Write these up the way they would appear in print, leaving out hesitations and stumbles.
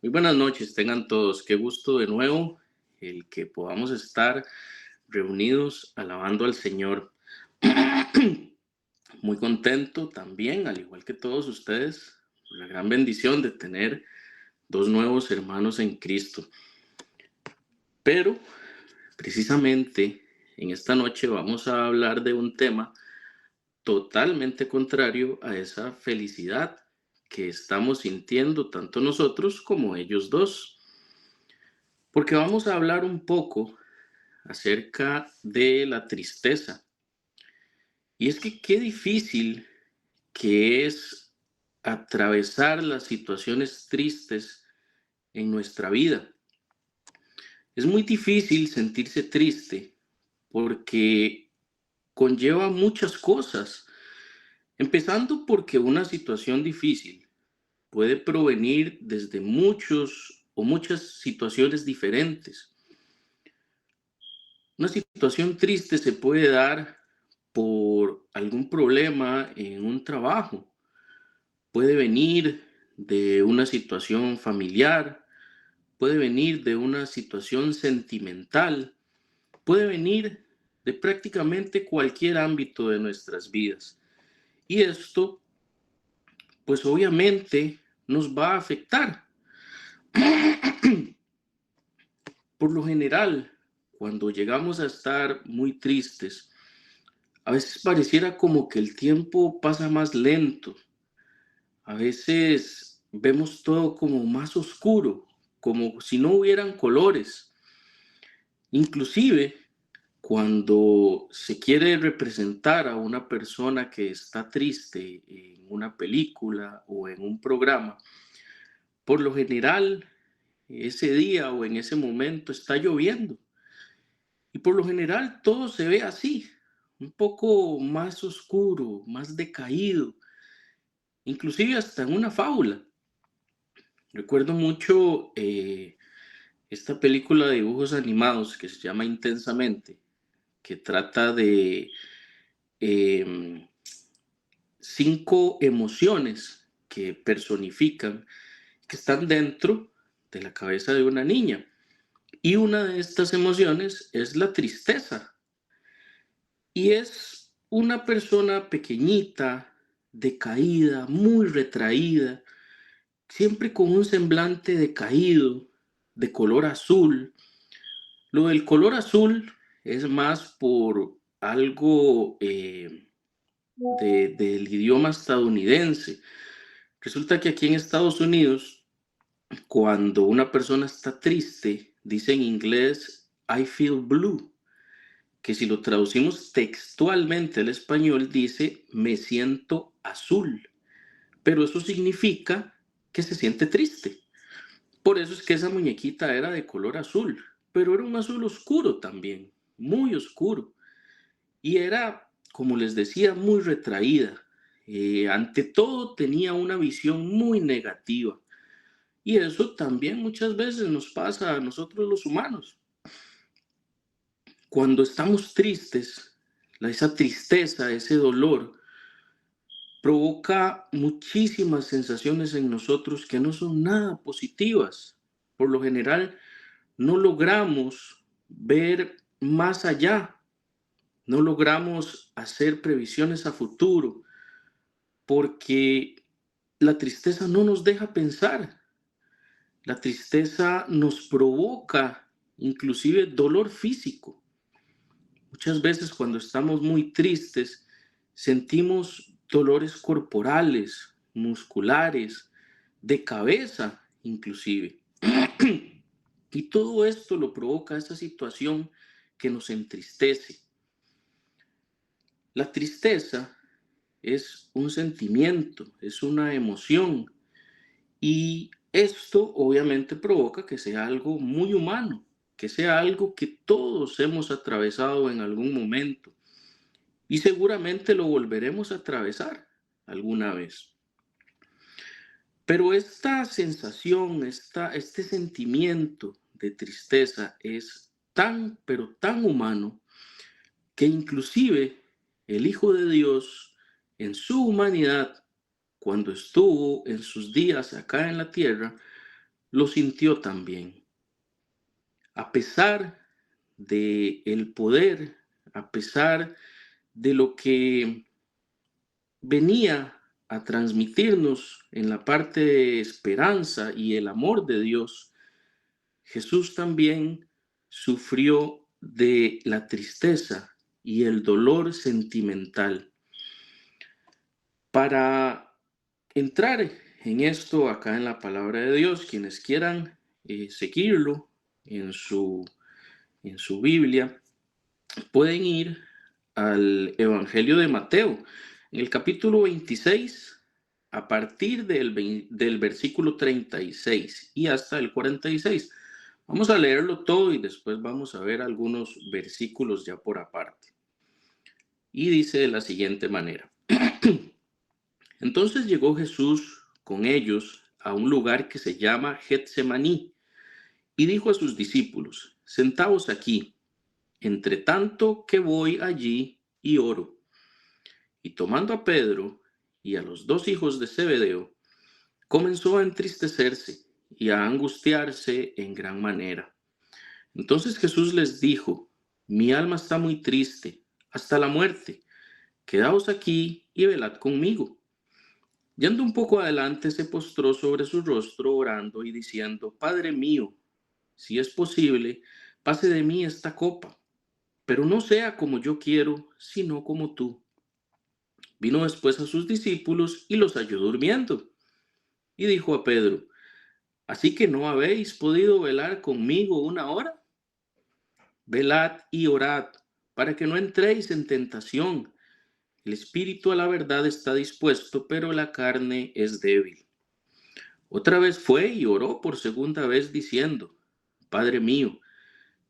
Muy buenas noches, tengan todos. Qué gusto de nuevo el que podamos estar reunidos alabando al Señor. Muy contento también, al igual que todos ustedes, por la gran bendición de tener dos nuevos hermanos en Cristo. Pero precisamente en esta noche vamos a hablar de un tema totalmente contrario a esa felicidad que estamos sintiendo tanto nosotros como ellos dos. Porque vamos a hablar un poco acerca de la tristeza. Y es que qué difícil que es atravesar las situaciones tristes en nuestra vida. Es muy difícil sentirse triste porque conlleva muchas cosas, empezando porque una situación difícil puede provenir desde muchos o muchas situaciones diferentes. Una situación triste se puede dar por algún problema en un trabajo. Puede venir de una situación familiar, puede venir de una situación sentimental, puede venir de prácticamente cualquier ámbito de nuestras vidas. Y esto, pues obviamente, nos va a afectar. Por lo general, cuando llegamos a estar muy tristes, a veces pareciera como que el tiempo pasa más lento. A veces vemos todo como más oscuro, como si no hubieran colores. Inclusive, cuando se quiere representar a una persona que está triste en una película o en un programa, por lo general, ese día o en ese momento está lloviendo. Y por lo general todo se ve así, un poco más oscuro, más decaído, inclusive hasta en una fábula. Recuerdo mucho esta película de dibujos animados que se llama Intensamente, que trata de em, 5 emociones que personifican, que están dentro de la cabeza de una niña. Y una de estas emociones es la tristeza. Y es una persona pequeñita, decaída, muy retraída, siempre con un semblante decaído, de color azul. Lo del color azul es más por algo del idioma estadounidense. Resulta que aquí en Estados Unidos, cuando una persona está triste, dice en inglés, I feel blue, que si lo traducimos textualmente al español dice, me siento azul. Pero eso significa que se siente triste. Por eso es que esa muñequita era de color azul, pero era un azul oscuro también, muy oscuro. Y era, como les decía, muy retraída. Ante todo tenía una visión muy negativa. Y eso también muchas veces nos pasa a nosotros los humanos. Cuando estamos tristes, esa tristeza, ese dolor, provoca muchísimas sensaciones en nosotros que no son nada positivas. Por lo general, no logramos ver más allá, no logramos hacer previsiones a futuro, porque la tristeza no nos deja pensar. La tristeza nos provoca inclusive dolor físico. Muchas veces cuando estamos muy tristes sentimos dolores corporales, musculares, de cabeza inclusive. Y todo esto lo provoca esta situación que nos entristece. La tristeza es un sentimiento, es una emoción y esto obviamente provoca que sea algo muy humano, que sea algo que todos hemos atravesado en algún momento y seguramente lo volveremos a atravesar alguna vez. Pero esta sensación, este sentimiento de tristeza es tan, pero tan humano que inclusive el Hijo de Dios en su humanidad, cuando estuvo en sus días acá en la tierra, lo sintió también. A pesar de el poder, a pesar de lo que venía a transmitirnos en la parte de esperanza y el amor de Dios, Jesús también sufrió de la tristeza y el dolor sentimental. Para entrar en esto acá en la palabra de Dios, quienes quieran seguirlo en su Biblia, pueden ir al Evangelio de Mateo, en el capítulo 26, a partir del versículo 36 y hasta el 46. Vamos a leerlo todo y después vamos a ver algunos versículos ya por aparte. Y dice de la siguiente manera. Entonces llegó Jesús con ellos a un lugar que se llama Getsemaní y dijo a sus discípulos: sentaos aquí, entre tanto que voy allí y oro. Y tomando a Pedro y a los dos hijos de Zebedeo, comenzó a entristecerse y a angustiarse en gran manera. Entonces Jesús les dijo: mi alma está muy triste, hasta la muerte. Quedaos aquí y velad conmigo. Yendo un poco adelante, se postró sobre su rostro, orando y diciendo: Padre mío, si es posible, pase de mí esta copa, pero no sea como yo quiero, sino como tú. Vino después a sus discípulos y los halló durmiendo. Y dijo a Pedro: ¿así que no habéis podido velar conmigo una hora? Velad y orad, para que no entréis en tentación. El espíritu a la verdad está dispuesto, pero la carne es débil. Otra vez fue y oró por segunda vez diciendo: Padre mío,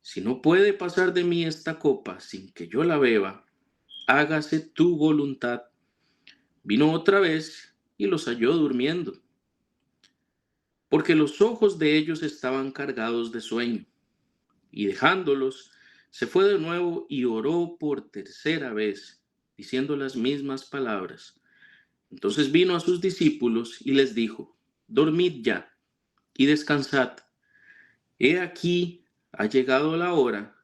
si no puede pasar de mí esta copa sin que yo la beba, hágase tu voluntad. Vino otra vez y los halló durmiendo, porque los ojos de ellos estaban cargados de sueño. Y dejándolos, se fue de nuevo y oró por tercera vez, diciendo las mismas palabras. Entonces vino a sus discípulos y les dijo: dormid ya y descansad. He aquí, ha llegado la hora,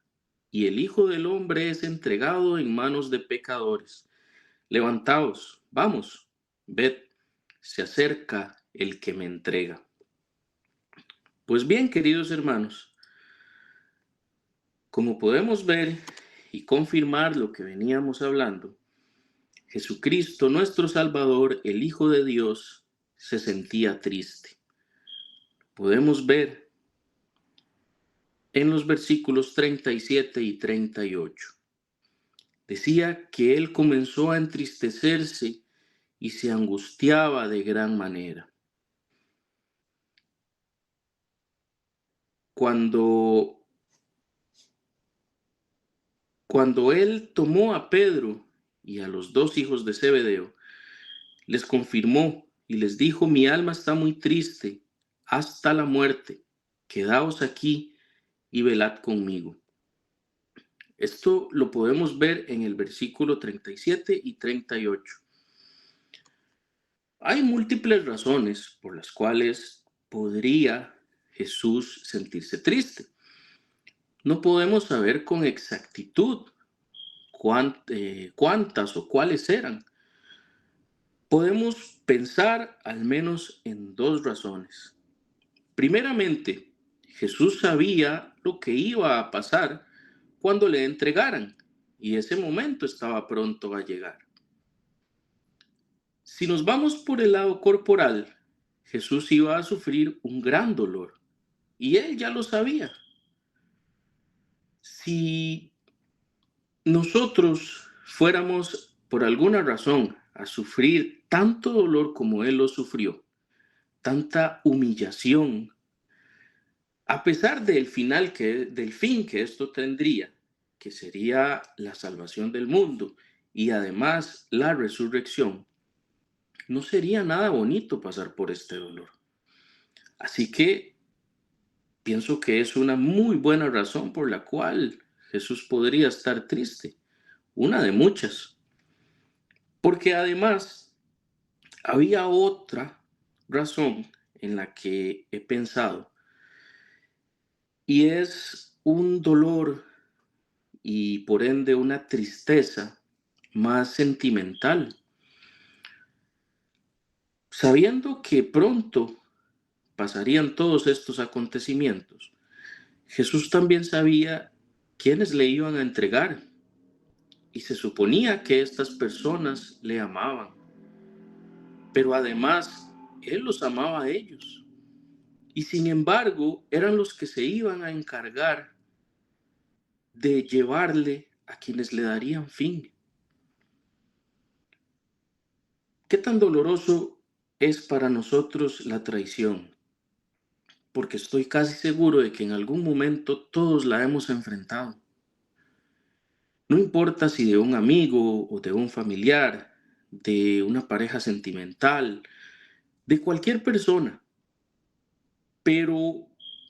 y el Hijo del Hombre es entregado en manos de pecadores. Levantaos, vamos, ved, se acerca el que me entrega. Pues bien, queridos hermanos, como podemos ver y confirmar lo que veníamos hablando, Jesucristo, nuestro Salvador, el Hijo de Dios, se sentía triste. Podemos ver en los versículos 37 y 38. Decía que él comenzó a entristecerse y se angustiaba de gran manera. Cuando él tomó a Pedro y a los dos hijos de Zebedeo, les confirmó y les dijo: mi alma está muy triste hasta la muerte. Quedaos aquí y velad conmigo. Esto lo podemos ver en el versículo 37 y 38. Hay múltiples razones por las cuales podría Jesús sentirse triste. No podemos saber con exactitud cuántas o cuáles eran. Podemos pensar al menos en dos razones. Primeramente, Jesús sabía lo que iba a pasar cuando le entregaran, y ese momento estaba pronto a llegar. Si nos vamos por el lado corporal, Jesús iba a sufrir un gran dolor, y él ya lo sabía. Si nosotros fuéramos por alguna razón a sufrir tanto dolor como él lo sufrió, tanta humillación, a pesar del fin que esto tendría, que sería la salvación del mundo y además la resurrección, no sería nada bonito pasar por este dolor. Así que pienso que es una muy buena razón por la cual Jesús podría estar triste, una de muchas, porque además había otra razón en la que he pensado, y es un dolor y por ende una tristeza más sentimental, sabiendo que pronto pasarían todos estos acontecimientos. Jesús también sabía quiénes le iban a entregar y se suponía que estas personas le amaban, pero además Él los amaba a ellos y sin embargo eran los que se iban a encargar de llevarle a quienes le darían fin. ¿Qué tan doloroso es para nosotros la traición? Porque estoy casi seguro de que en algún momento todos la hemos enfrentado. No importa si de un amigo o de un familiar, de una pareja sentimental, de cualquier persona, pero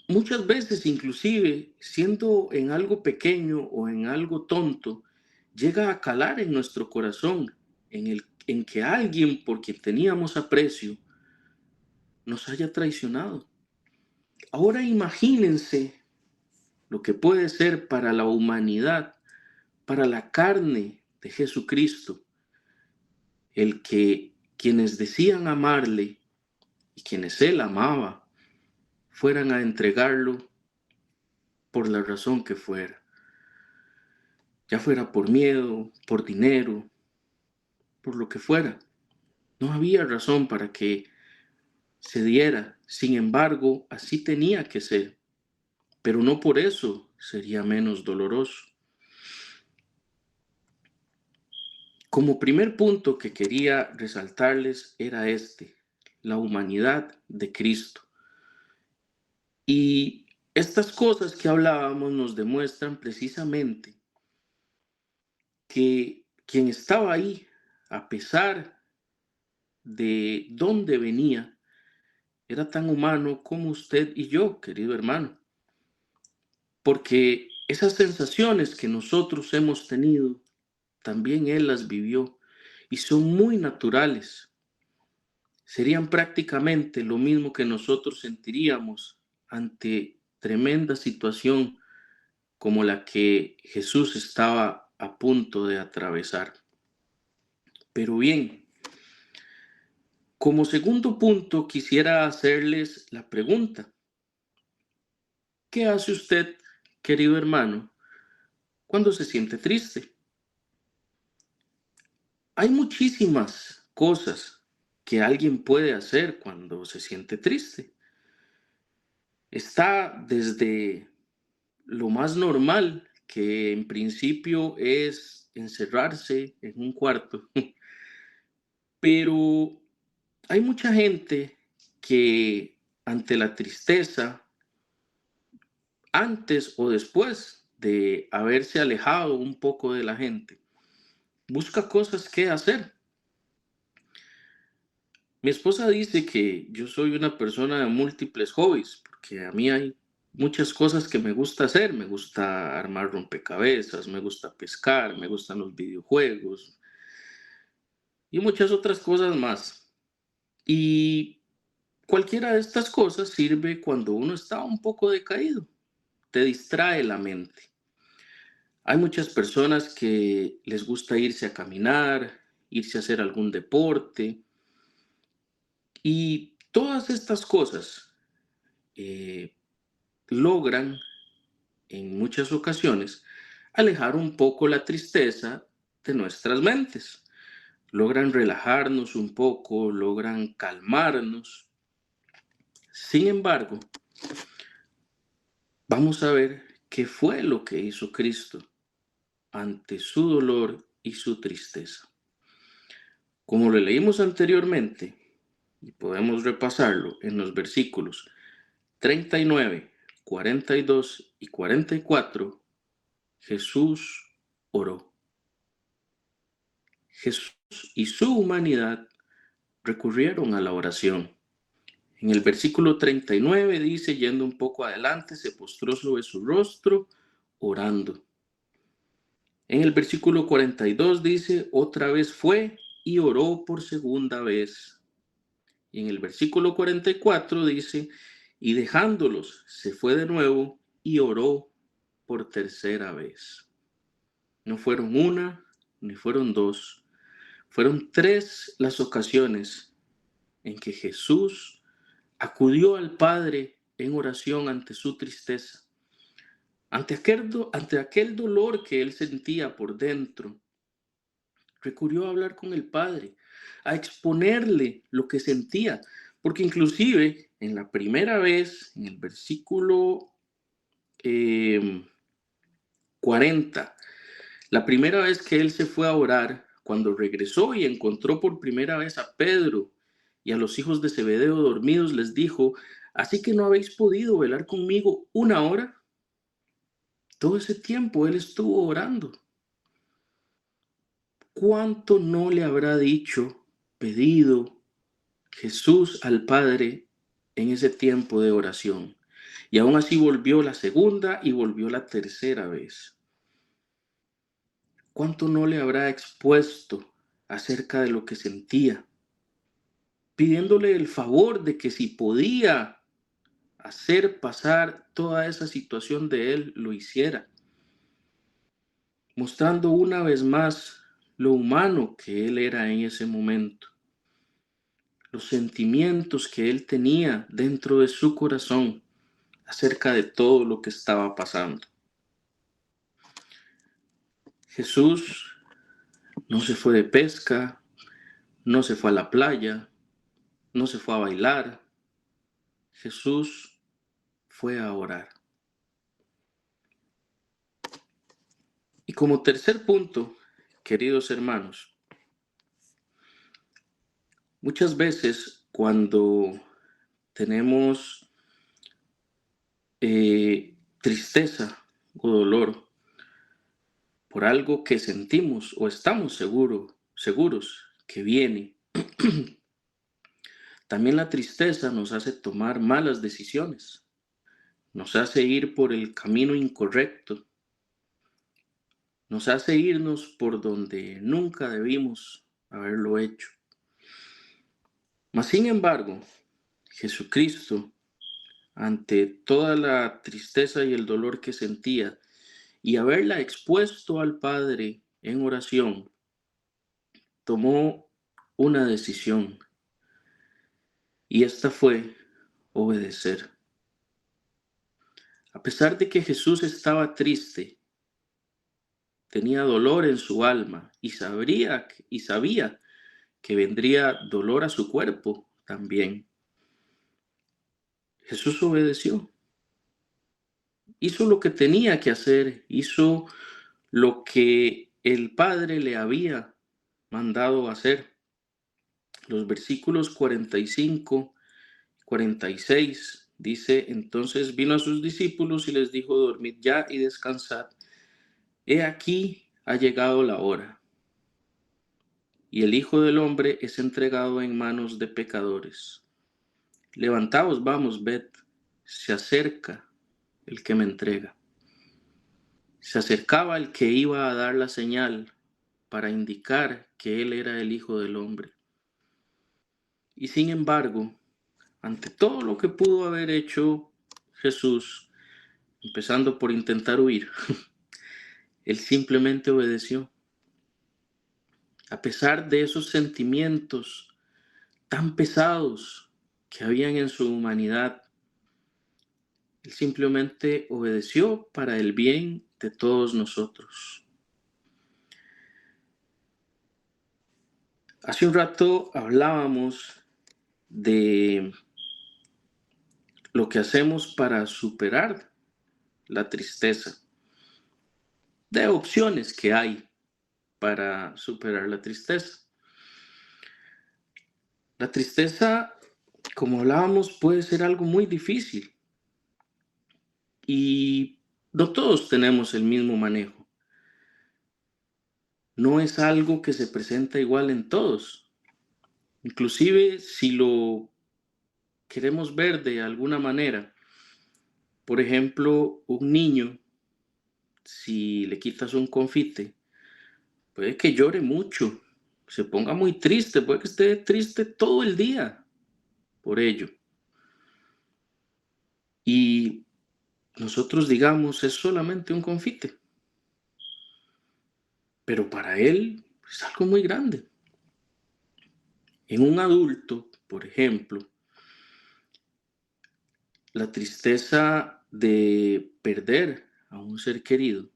muchas veces inclusive siendo en algo pequeño o en algo tonto, llega a calar en nuestro corazón, en que alguien por quien teníamos aprecio nos haya traicionado. Ahora imagínense lo que puede ser para la humanidad, para la carne de Jesucristo, el que quienes decían amarle y quienes él amaba fueran a entregarlo por la razón que fuera, ya fuera por miedo, por dinero, por lo que fuera. No había razón para que se diera. Sin embargo, así tenía que ser, pero no por eso sería menos doloroso. Como primer punto que quería resaltarles era la humanidad de Cristo. Y estas cosas que hablábamos nos demuestran precisamente que quien estaba ahí, a pesar de dónde venía, era tan humano como usted y yo, querido hermano. Porque esas sensaciones que nosotros hemos tenido, también Él las vivió y son muy naturales. Serían prácticamente lo mismo que nosotros sentiríamos ante tremenda situación como la que Jesús estaba a punto de atravesar. Pero bien, como segundo punto quisiera hacerles la pregunta: ¿qué hace usted, querido hermano, cuando se siente triste? Hay muchísimas cosas que alguien puede hacer cuando se siente triste. Está desde lo más normal, que en principio es encerrarse en un cuarto, pero hay mucha gente que ante la tristeza, antes o después de haberse alejado un poco de la gente, busca cosas que hacer. Mi esposa dice que yo soy una persona de múltiples hobbies, porque a mí hay muchas cosas que me gusta hacer. Me gusta armar rompecabezas, me gusta pescar, me gustan los videojuegos y muchas otras cosas más. Y cualquiera de estas cosas sirve cuando uno está un poco decaído, te distrae la mente. Hay muchas personas que les gusta irse a caminar, irse a hacer algún deporte y todas estas cosas eh, logran en muchas ocasiones alejar un poco la tristeza de nuestras mentes. Logran relajarnos un poco, logran calmarnos. Sin embargo, vamos a ver qué fue lo que hizo Cristo ante su dolor y su tristeza. Como lo leímos anteriormente, y podemos repasarlo en los versículos 39, 42 y 44, Jesús oró. Jesús y su humanidad recurrieron a la oración. En el versículo 39 dice, yendo un poco adelante, se postró sobre su rostro orando. En el versículo 42 dice, otra vez fue y oró por segunda vez. Y en el versículo 44 dice, y dejándolos, se fue de nuevo y oró por tercera vez. No fueron una, ni fueron dos, fueron tres las ocasiones en que Jesús acudió al Padre en oración ante su tristeza, ante aquel dolor que él sentía por dentro. Recurrió a hablar con el Padre, a exponerle lo que sentía, porque inclusive en la primera vez, en el versículo 40, la primera vez que él se fue a orar, cuando regresó y encontró por primera vez a Pedro y a los hijos de Zebedeo dormidos, les dijo, ¿así que no habéis podido velar conmigo una hora? Todo ese tiempo él estuvo orando. ¿Cuánto no le habrá dicho, pedido Jesús al Padre en ese tiempo de oración? Y aún así volvió la segunda y volvió la tercera vez. ¿Cuánto no le habrá expuesto acerca de lo que sentía? Pidiéndole el favor de que si podía hacer pasar toda esa situación de él, lo hiciera. Mostrando una vez más lo humano que él era en ese momento. Los sentimientos que él tenía dentro de su corazón acerca de todo lo que estaba pasando. Jesús no se fue de pesca, no se fue a la playa, no se fue a bailar. Jesús fue a orar. Y como tercer punto, queridos hermanos, muchas veces cuando tenemos tristeza o dolor por algo que sentimos o estamos seguros que viene, también la tristeza nos hace tomar malas decisiones, nos hace ir por el camino incorrecto, nos hace irnos por donde nunca debimos haberlo hecho. Mas, sin embargo, Jesucristo, ante toda la tristeza y el dolor que sentía, y haberla expuesto al Padre en oración, tomó una decisión, y esta fue obedecer. A pesar de que Jesús estaba triste, tenía dolor en su alma y sabía que vendría dolor a su cuerpo también. Jesús obedeció. Hizo lo que tenía que hacer, hizo lo que el Padre le había mandado hacer. Los versículos 45, 46 dice, entonces vino a sus discípulos y les dijo, dormid ya y descansad. He aquí ha llegado la hora, y el Hijo del Hombre es entregado en manos de pecadores. Levantaos, vamos, ved, se acerca el que me entrega. Se acercaba el que iba a dar la señal para indicar que él era el Hijo del Hombre. Y sin embargo, ante todo lo que pudo haber hecho Jesús, empezando por intentar huir, él simplemente obedeció. A pesar de esos sentimientos tan pesados que habían en su humanidad, él simplemente obedeció para el bien de todos nosotros. Hace un rato hablábamos de lo que hacemos para superar la tristeza, de opciones que hay para superar la tristeza. La tristeza, como hablábamos, puede ser algo muy difícil y no todos tenemos el mismo manejo. No es algo que se presenta igual en todos. Inclusive si lo queremos ver de alguna manera, por ejemplo, un niño, si le quitas un confite, puede que llore mucho, se ponga muy triste, puede que esté triste todo el día. por ello. Y nosotros digamos, es solamente un confite, pero para él es algo muy grande. En un adulto, por ejemplo, la tristeza de perder a un ser querido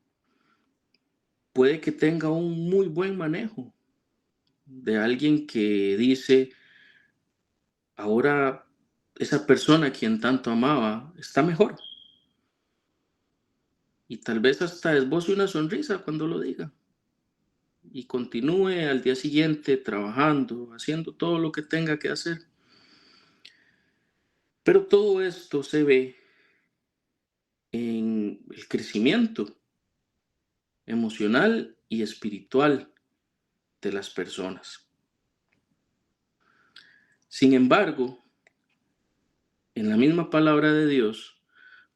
puede que tenga un muy buen manejo de alguien que dice, ahora esa persona a quien tanto amaba está mejor. Y tal vez hasta esboce una sonrisa cuando lo diga. Y continúe al día siguiente trabajando, haciendo todo lo que tenga que hacer. Pero todo esto se ve en el crecimiento emocional y espiritual de las personas. Sin embargo, en la misma palabra de Dios,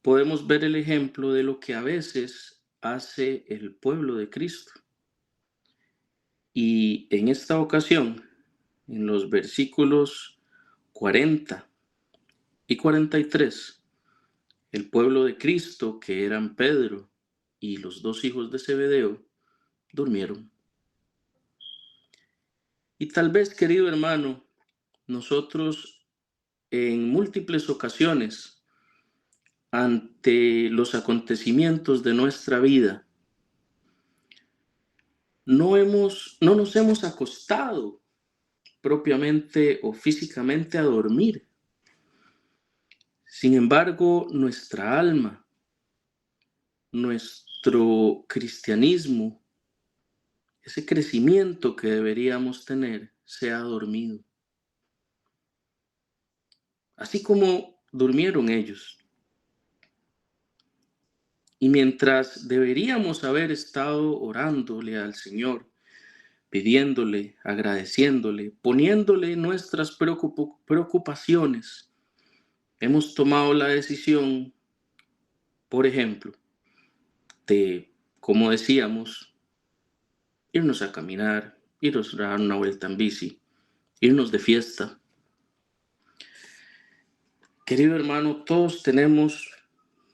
podemos ver el ejemplo de lo que a veces hace el pueblo de Cristo. Y en esta ocasión, en los versículos 40 y 43, el pueblo de Cristo, que eran Pedro y los dos hijos de Zebedeo, durmieron. Y tal vez, querido hermano, nosotros en múltiples ocasiones, ante los acontecimientos de nuestra vida, no nos hemos acostado propiamente o físicamente a dormir. Sin embargo, nuestra alma, nuestro cristianismo, ese crecimiento que deberíamos tener, se ha dormido. Así como durmieron ellos. Y mientras deberíamos haber estado orándole al Señor, pidiéndole, agradeciéndole, poniéndole nuestras preocupaciones, hemos tomado la decisión, por ejemplo, de, como decíamos, irnos a caminar, irnos a dar una vuelta en bici, irnos de fiesta. Querido hermano, todos tenemos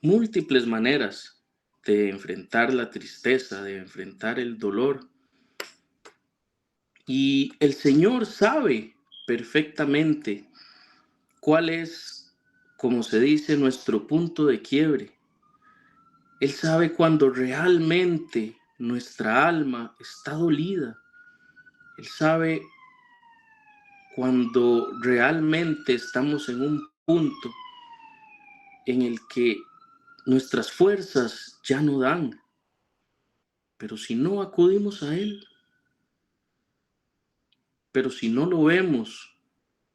múltiples maneras de enfrentar la tristeza, de enfrentar el dolor. Y el Señor sabe perfectamente cuál es, como se dice, nuestro punto de quiebre. Él sabe cuando realmente nuestra alma está dolida. Él sabe cuando realmente estamos en un punto en el que nuestras fuerzas ya no dan. Pero si no acudimos a Él, pero si no lo vemos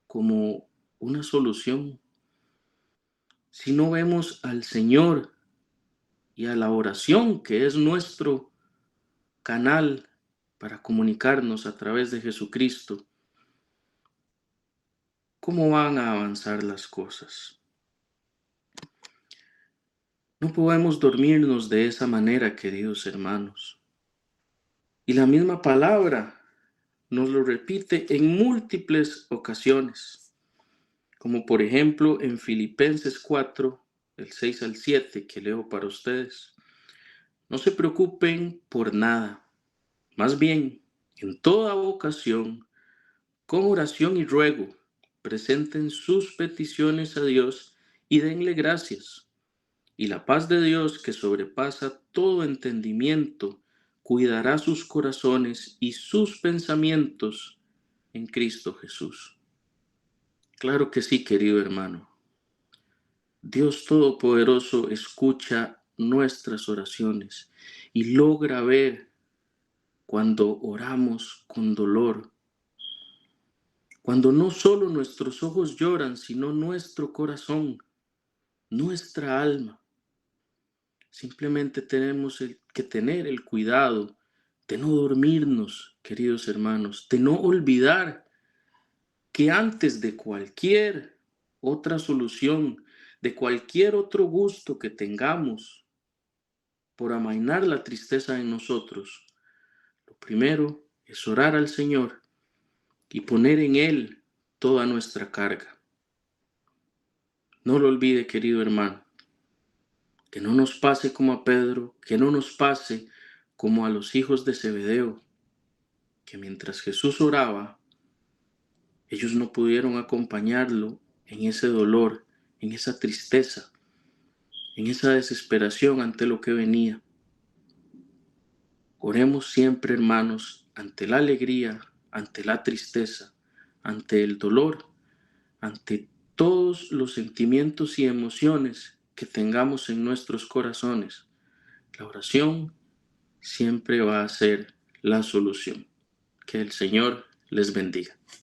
como una solución, si no vemos al Señor y a la oración, que es nuestro canal para comunicarnos a través de Jesucristo, ¿cómo van a avanzar las cosas? No podemos dormirnos de esa manera, queridos hermanos. Y la misma palabra nos lo repite en múltiples ocasiones, como por ejemplo en Filipenses 4, del 6 al 7, que leo para ustedes. No se preocupen por nada, más bien, en toda ocasión, con oración y ruego, presenten sus peticiones a Dios y denle gracias. Y la paz de Dios, que sobrepasa todo entendimiento, cuidará sus corazones y sus pensamientos en Cristo Jesús. Claro que sí, querido hermano. Dios Todopoderoso escucha nuestras oraciones y logra ver cuando oramos con dolor, cuando no solo nuestros ojos lloran, sino nuestro corazón, nuestra alma. Simplemente tenemos que tener el cuidado de no dormirnos, queridos hermanos, de no olvidar que antes de cualquier otra solución, de cualquier otro gusto que tengamos por amainar la tristeza en nosotros, lo primero es orar al Señor y poner en Él toda nuestra carga. No lo olvide, querido hermano, que no nos pase como a Pedro, que no nos pase como a los hijos de Zebedeo, que mientras Jesús oraba, ellos no pudieron acompañarlo en ese dolor, en esa tristeza, en esa desesperación ante lo que venía. Oremos siempre, hermanos, ante la alegría, ante la tristeza, ante el dolor, ante todos los sentimientos y emociones que tengamos en nuestros corazones. La oración siempre va a ser la solución. Que el Señor les bendiga.